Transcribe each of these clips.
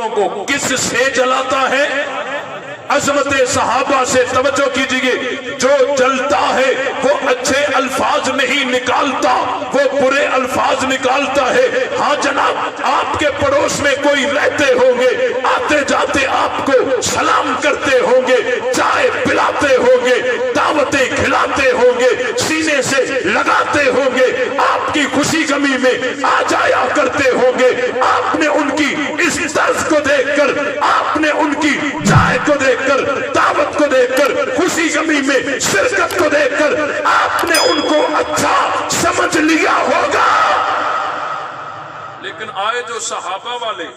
को किस से जलाता है? अजमत सहाबा से तवज्जो कीजिए। जो जलता है वो अच्छे अल्फाज नहीं निकालता, वो बुरे अल्फाज निकालता है। हाँ जनाब, आपके पड़ोस में कोई रहते होंगे, आते जाते आपको सलाम करते होंगे, चाय पिलाते होंगे, दावतें खिलाते होंगे, सीने से लगाते होंगे, आपकी खुशी गमी में आ जाया करते होंगे। आपने उनकी इस तर्ज को देखकर, आपने उनकी चाय को देखकर, दावत को देखकर, खुशी गमी में शिरकत को देखकर आपने उनको अच्छा समझ लिया होगा। लेकिन आए जो सहाबा वाले,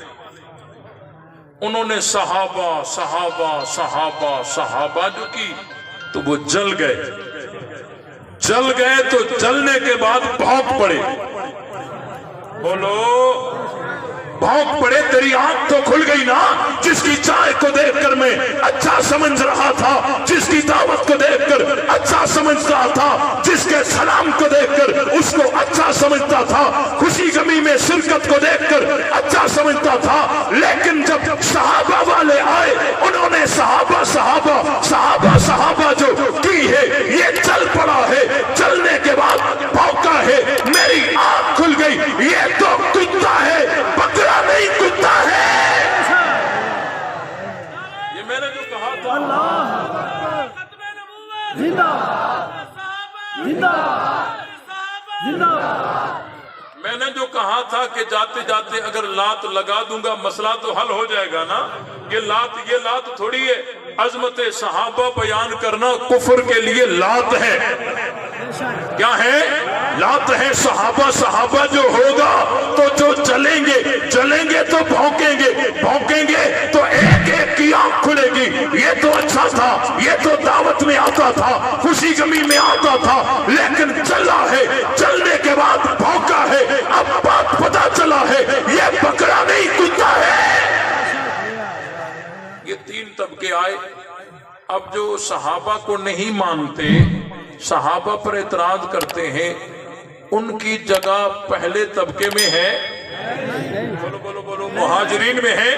उन्होंने सहाबा सहाबा सहाबा सहाबा जो की तो वो जल गए तो जलने के बाद भौंक पड़े। बोलो, भौंक पड़े। तेरी आंख तो खुल गई ना, जिसकी चाय को देखकर मैं अच्छा समझ रहा था, जिसकी दावत को देखकर अच्छा समझ रहा था, जिसके सलाम को देखकर उसको अच्छा समझता था, खुशी गमी में शिरकत को देखकर अच्छा समझता था। लेकिन जब सहाबा वाले आए, उन्होंने सहाबा सहाबा सहाबा सहाबा जो की है, ये चल पड़ा है। चलने के बाद भौंका है, मेरी आंख खुल गई। ये तो कुत्ता है, बकरा नहीं, कुत्ता है। ये मैंने जो कहा था, मैंने जो कहा था कि जाते जाते अगर लात लगा दूंगा मसला तो हल हो जाएगा ना। ये लात थोड़ी है। अजमत सहाबा बयान करना कुफर के लिए लात है। क्या है? लात है। सहाबा जो होगा तो जो चलेंगे तो भौंकेंगे तो एक एक की आंख खुलेगी। ये तो अच्छा था, ये तो दावत में आता था, खुशी गमी में आता था, लेकिन चला है, चलने के बाद भौंका है। अब बात पता चला है, ये बकरा नहीं, कुत्ता है। ये तीन तबके आए। अब जो सहाबा को नहीं मानते, सहाबा पर एतराज करते हैं, उनकी जगह पहले तबके में है। बोलो बोलो बोलो। मुहाजिरीन में है,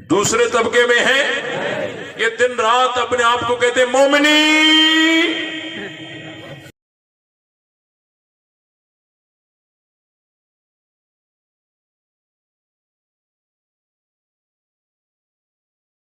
दूसरे तबके में है। ये दिन रात अपने आप को कहते मोमिनी।